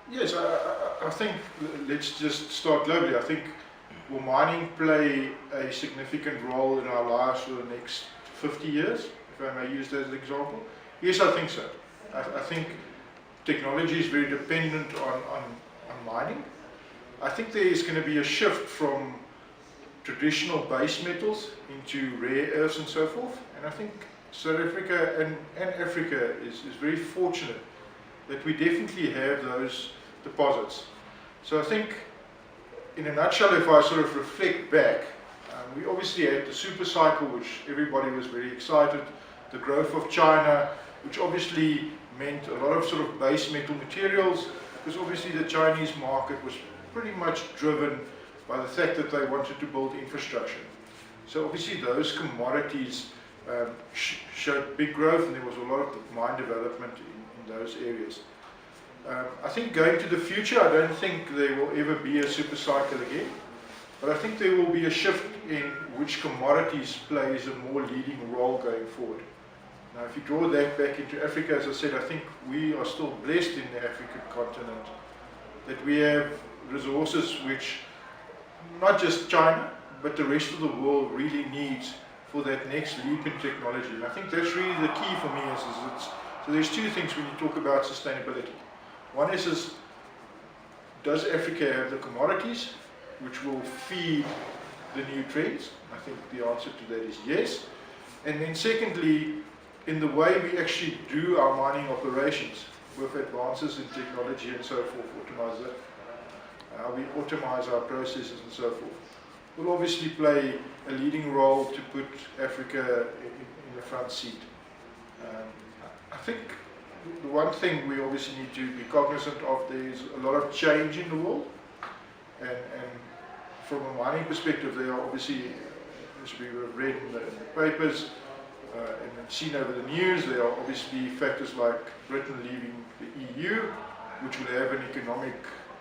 Yes, I think let's just start globally. I think will mining play a significant role in our lives for the next 50 years, if I may use that as an example? Yes, I think so. I think technology is very dependent on mining. I think there is going to be a shift from traditional base metals into rare earths and so forth. And I think South Africa and Africa is very fortunate that we definitely have those deposits. So I think, in a nutshell, if I sort of reflect back, we obviously had the super cycle, which everybody was very excited, the growth of China, which obviously meant a lot of sort of base metal materials, because obviously the Chinese market was pretty much driven by the fact that they wanted to build infrastructure. So obviously those commodities showed big growth, and there was a lot of mine development in those areas. I think going to the future, I don't think there will ever be a super cycle again, but I think there will be a shift in which commodities plays a more leading role going forward. Now, if you draw that back into Africa, as I said, I think we are still blessed in the African continent that we have resources which not just China, but the rest of the world really needs for that next leap in technology. And I think that's really the key for me. So there's two things when you talk about sustainability. One is does Africa have the commodities which will feed the new trends? I think the answer to that is yes. And then secondly, in the way we actually do our mining operations with advances in technology and so forth, how we automate our processes and so forth, will obviously play a leading role to put Africa in the front seat. I think the one thing we obviously need to be cognizant of, there is a lot of change in the world, and from a mining perspective, there are obviously, as we have read in the papers and seen over the news, there are obviously factors like Britain leaving the EU, which will have an economic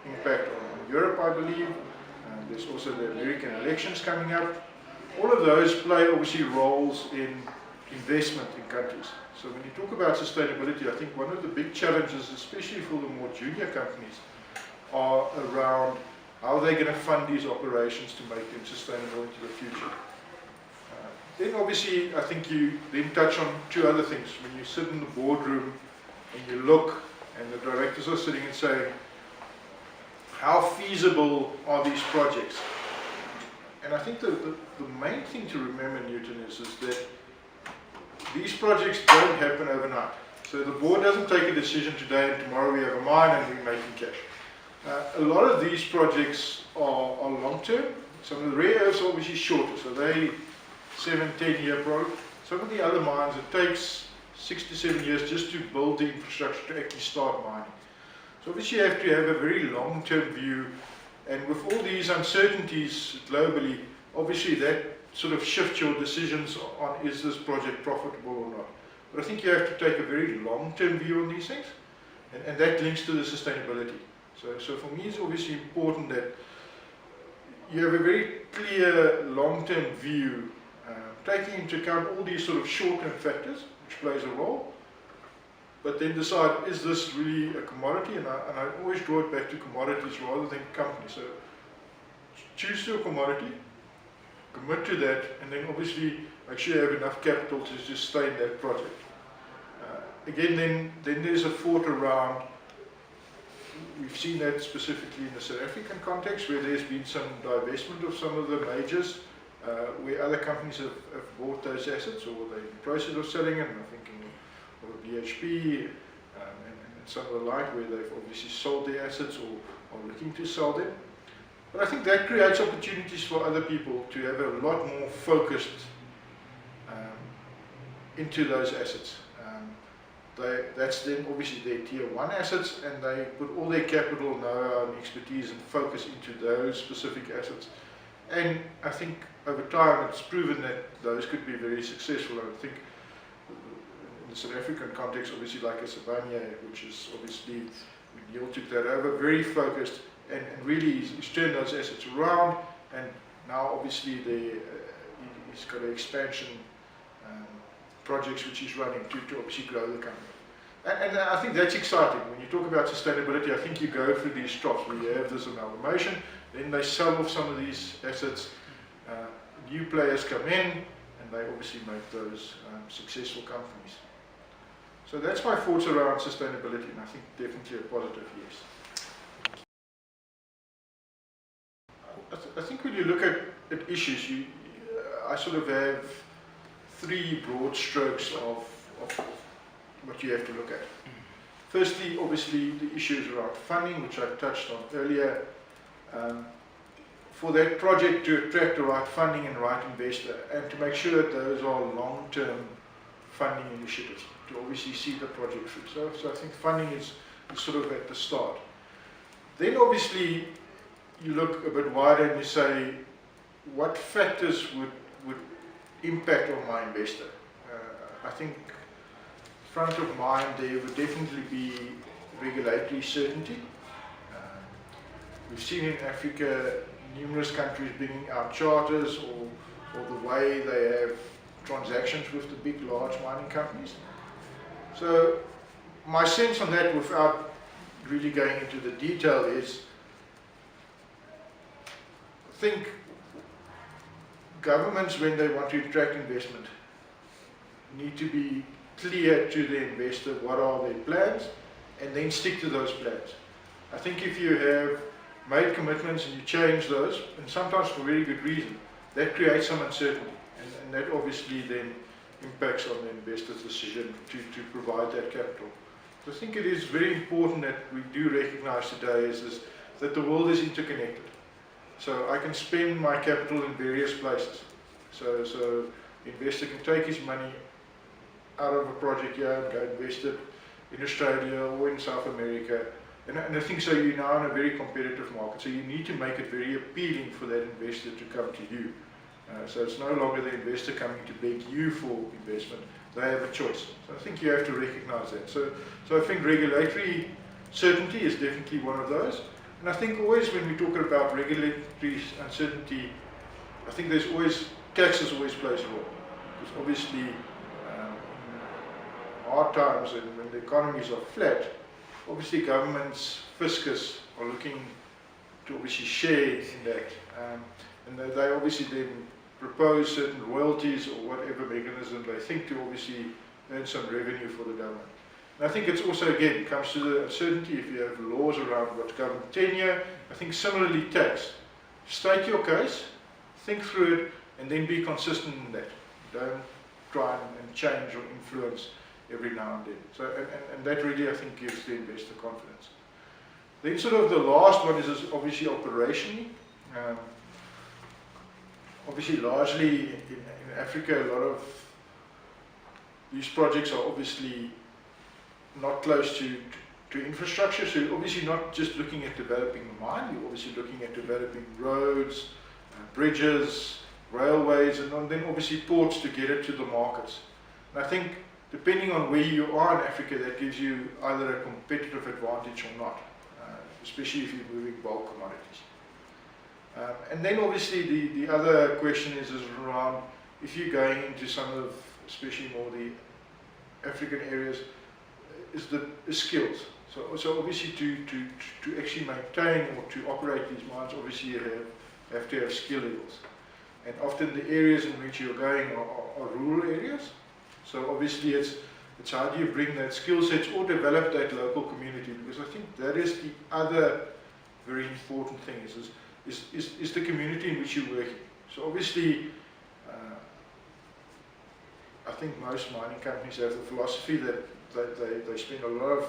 impact on Europe, I believe. There's also the American elections coming up. All of those play obviously roles in investment in countries. So when you talk about sustainability, I think one of the big challenges, especially for the more junior companies, are around how they're going to fund these operations to make them sustainable into the future. Then obviously, I think you then touch on two other things. When you sit in the boardroom and you look, and the directors are sitting and saying, how feasible are these projects? And I think the main thing to remember, Newton, is that these projects don't happen overnight. So the board doesn't take a decision today and tomorrow we have a mine and we're making cash. A lot of these projects are long-term. Some of the rare earths are obviously shorter, so they 7-10 year project. Some of the other mines, it takes 6 to 7 years just to build the infrastructure to actually start mining. So obviously you have to have a very long-term view, and with all these uncertainties globally, obviously that sort of shifts your decisions on is this project profitable or not. But I think you have to take a very long-term view on these things, and that links to the sustainability. So for me it's obviously important that you have a very clear long-term view, taking into account all these sort of short-term factors, which plays a role, but then decide, is this really a commodity? And I always draw it back to commodities rather than companies. So choose your commodity, commit to that, and then obviously make sure you have enough capital to just stay in that project. Again, then there's a thought around, we've seen that specifically in the South African context, where there's been some divestment of some of the majors, where other companies have bought those assets, or they're in the process of selling them. I'm thinking of BHP and some of the like, where they've obviously sold their assets or are looking to sell them. But I think that creates opportunities for other people to have a lot more focused into those assets. That's then obviously their tier 1 assets, and they put all their capital, know-how and expertise and focus into those specific assets. And I think over time it's proven that those could be very successful. I think in the South African context, obviously like a Sibanye, which is obviously, Neil took that over, very focused, and really he's turned those assets around, and now obviously he's got an expansion projects which he's running to obviously grow the company. And I think that's exciting. When you talk about sustainability, I think you go through these troughs where you have this amalgamation, then they sell off some of these assets, new players come in, and they obviously make those successful companies. So that's my thoughts around sustainability, and I think definitely a positive yes. I think when you look at issues, I sort of have three broad strokes of what you have to look at. Firstly, obviously, the issues around funding, which I touched on earlier. For that project to attract the right funding and the right investor, and to make sure that those are long-term funding initiatives, to obviously see the project through. So I think funding is sort of at the start. Then obviously, you look a bit wider and you say, what factors would impact on my investor? I think front of mind there would definitely be regulatory certainty. We've seen in Africa numerous countries bringing out charters or the way they have transactions with the big, large mining companies. So my sense on that, without really going into the detail, is I think governments, when they want to attract investment, need to be clear to the investor what are their plans, and then stick to those plans. I think if you have made commitments and you change those, and sometimes for very good reason, that creates some uncertainty, and that obviously then impacts on the investor's decision to provide that capital. So I think it is very important that we do recognize today is that the world is interconnected. So I can spend my capital in various places. So the investor can take his money out of a project here and go invest it in Australia or in South America. And I think so you're now in a very competitive market. So you need to make it very appealing for that investor to come to you. So it's no longer the investor coming to beg you for investment. They have a choice. So I think you have to recognize that. So I think regulatory certainty is definitely one of those. And I think always when we talk about regulatory uncertainty, I think there's always, taxes always plays a role. Because obviously, in hard times and when the economies are flat, obviously governments, fiscus, are looking to obviously share in that. And they obviously then propose certain royalties or whatever mechanism they think to obviously earn some revenue for the government. And I think it's also, again, comes to the uncertainty if you have laws around what's government tenure. I think similarly tax. State your case, think through it, and then be consistent in that. Don't try and change or influence every now and then. So, and that really, I think, gives the investor confidence. Then sort of the last one is obviously operationally. Obviously, largely in Africa, a lot of these projects are obviously not close to infrastructure, so you're obviously not just looking at developing the mine, you're obviously looking at developing roads, bridges, railways, and then obviously ports to get it to the markets. And I think depending on where you are in Africa, that gives you either a competitive advantage or not, especially if you're moving bulk commodities. And then obviously the other question is around if you're going into some of, especially more the African areas, is the skills. So obviously to actually maintain or to operate these mines, obviously you have to have skill levels. And often the areas in which you're going are rural areas. So obviously it's how do you bring that skill sets or develop that local community, because I think that is the other very important thing is the community in which you're working. So obviously I think most mining companies have the philosophy that they spend a lot of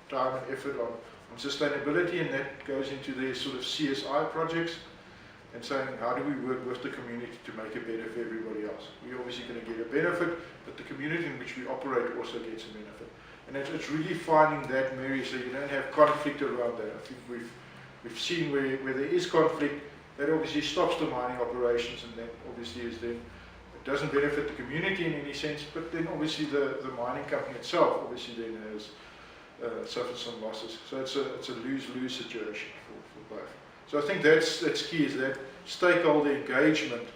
time and effort on sustainability, and that goes into their sort of CSI projects and saying how do we work with the community to make it better for everybody else. We're obviously going to get a benefit, but the community in which we operate also gets a benefit. And it's really finding that marriage so you don't have conflict around that. I think we've seen where there is conflict, that obviously stops the mining operations, and that obviously is then, it doesn't benefit the community in any sense, but then obviously the mining company itself obviously then has suffered some losses. So it's a lose-lose situation for both. So I think that's key, is that stakeholder engagement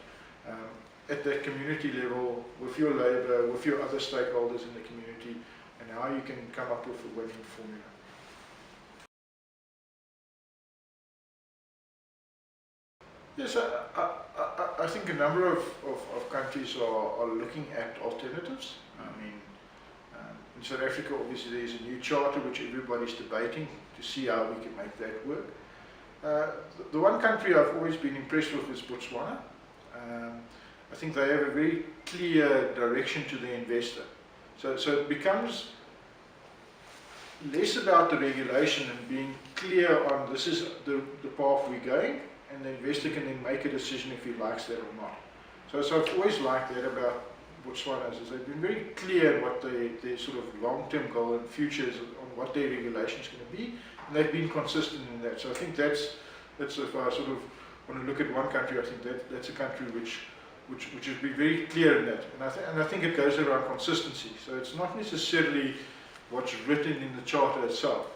at that community level with your labour, with your other stakeholders in the community, and how how you can come up with a winning formula. Yes, I think a number of countries are looking at alternatives. I mean, in South Africa, obviously, there's a new charter which everybody's debating to see how we can make that work. The one country I've always been impressed with is Botswana. I think they have a very clear direction to the investor. So it becomes less about the regulation and being clear on this is the path we're going, and the investor can then make a decision if he likes that or not. So I've always liked that about Botswana, is they've been very clear on what their sort of long-term goal and future is, on what their regulation is going to be, and they've been consistent in that. So I think that's if I sort of want to look at one country, I think that's a country which has been very clear in that, and I think it goes around consistency. So it's not necessarily what's written in the charter itself.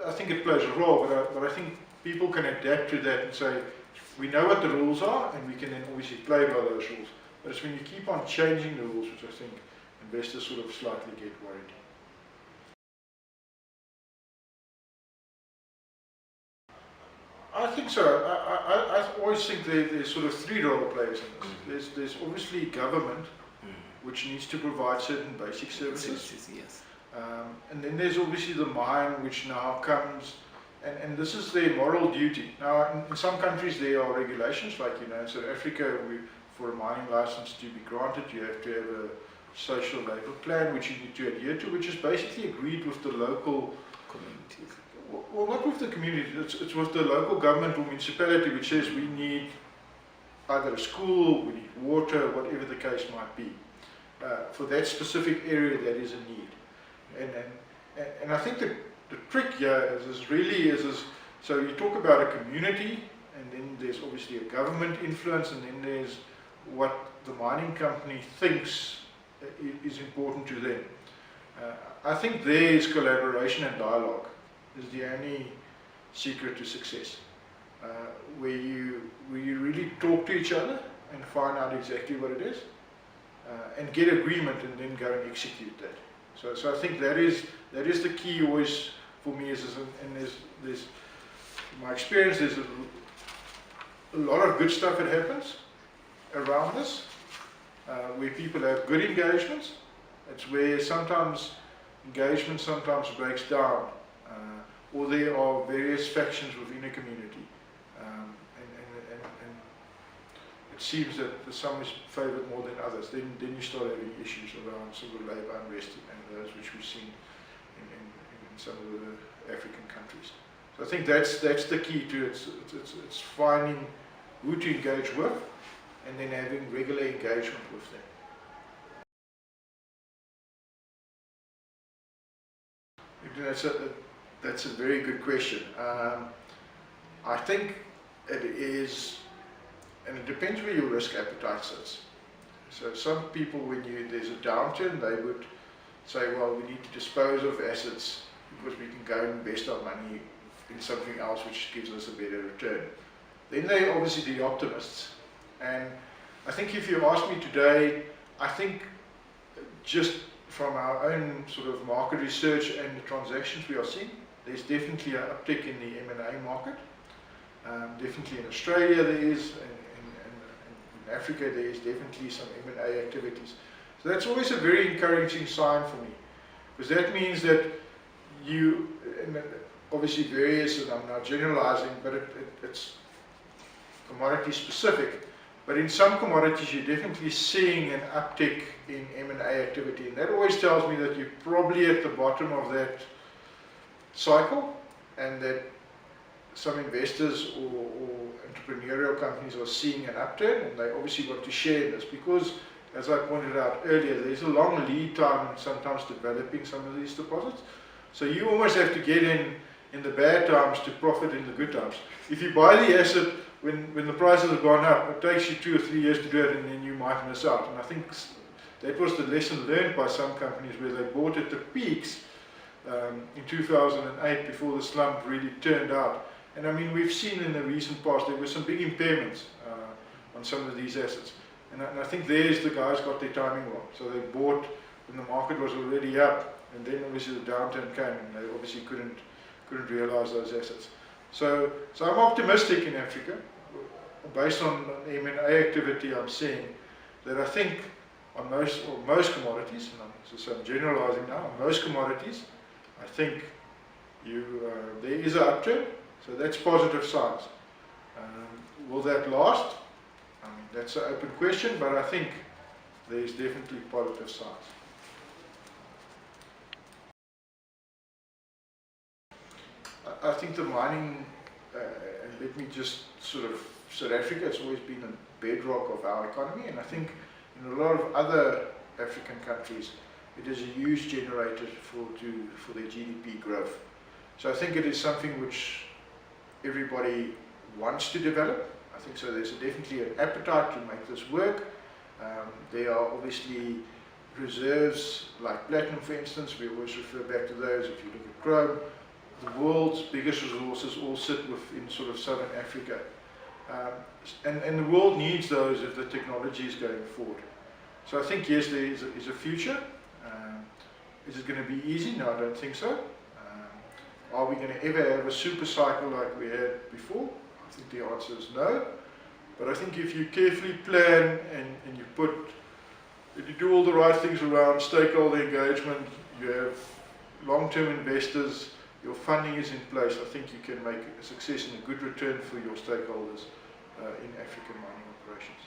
I think it plays a role, but I think people can adapt to that and say, we know what the rules are, and we can then obviously play by those rules. But it's when you keep on changing the rules, which I think investors sort of slightly get worried. I think so. I always think there's sort of three role players in this. There's obviously government, which needs to provide certain basic services. Yes. And then there's obviously the mine, which now comes, and this is their moral duty. Now, in some countries there are regulations, like in South Africa, for a mining license to be granted, you have to have a social labor plan, which you need to adhere to, which is basically agreed with the local Communities. Well, not with the community, it's with the local government or municipality, which says we need either a school, we need water, whatever the case might be, for that specific area that is a need. And I think the trick here is so you talk about a community, and then there's obviously a government influence, and then there's what the mining company thinks is important to them. I think there is collaboration and dialogue is the only secret to success, where you really talk to each other and find out exactly what it is, and get agreement, and then go and execute that. So I think that is the key always for me. And there's my experience. There's a lot of good stuff that happens around this, where people have good engagements. It's where sometimes engagement breaks down, or there are various factions within a community, and it seems that some is favoured more than others. Then you start having issues around sort of labour unrest and those which we've seen in some of the African countries. So I think that's the key to it. It's finding who to engage with, and then having regular engagement with them. That's a very good question. I think it is, and it depends where your risk appetite sits. So some people, when there's a downturn, they would say, well, we need to dispose of assets because we can go and invest our money in something else which gives us a better return. Then they're obviously the optimists. And I think if you ask me today, I think just from our own sort of market research and the transactions we are seeing, there's definitely an uptick in the M&A market. Definitely in Australia there is, and in Africa there is definitely some M&A activities. So that's always a very encouraging sign for me, because that means that and obviously various, and I'm now generalizing, but it's commodity specific. But in some commodities, you're definitely seeing an uptick in M&A activity, and that always tells me that you're probably at the bottom of that cycle, and that some investors or entrepreneurial companies are seeing an upturn, and they obviously want to share this because, as I pointed out earlier, there's a long lead time in sometimes developing some of these deposits. So you almost have to get in the bad times to profit in the good times. If you buy the asset when the prices have gone up, it takes you 2 or 3 years to do it, and then you might miss out. And I think that was the lesson learned by some companies, where they bought at the peaks in 2008 before the slump really turned out. And I mean, we've seen in the recent past there were some big impairments on some of these assets. And I think there's the guys got their timing wrong. So they bought when the market was already up, and then obviously the downturn came, and they obviously couldn't realise those assets. So I'm optimistic in Africa, based on M&A activity I'm seeing, that I think on most commodities, and I'm generalising now, on most commodities, I think there is an uptrend, so that's positive signs. Will that last? I mean, that's an open question, but I think there's definitely positive signs. I think the mining, and let me just sort of, South Africa has always been a bedrock of our economy, and I think in a lot of other African countries, it is a huge generator for their GDP growth. So I think it is something which everybody wants to develop. I think so. There's definitely an appetite to make this work. There are obviously reserves like platinum, for instance. We always refer back to those. If you look at chrome, the world's biggest resources all sit within sort of southern Africa. And the world needs those if the technology is going forward. So I think, yes, there is a future. Is it going to be easy? No, I don't think so. Are we going to ever have a super cycle like we had before? I think the answer is no. But I think if you carefully plan and if you do all the right things around stakeholder engagement, you have long-term investors, your funding is in place, I think you can make a success and a good return for your stakeholders in African mining operations.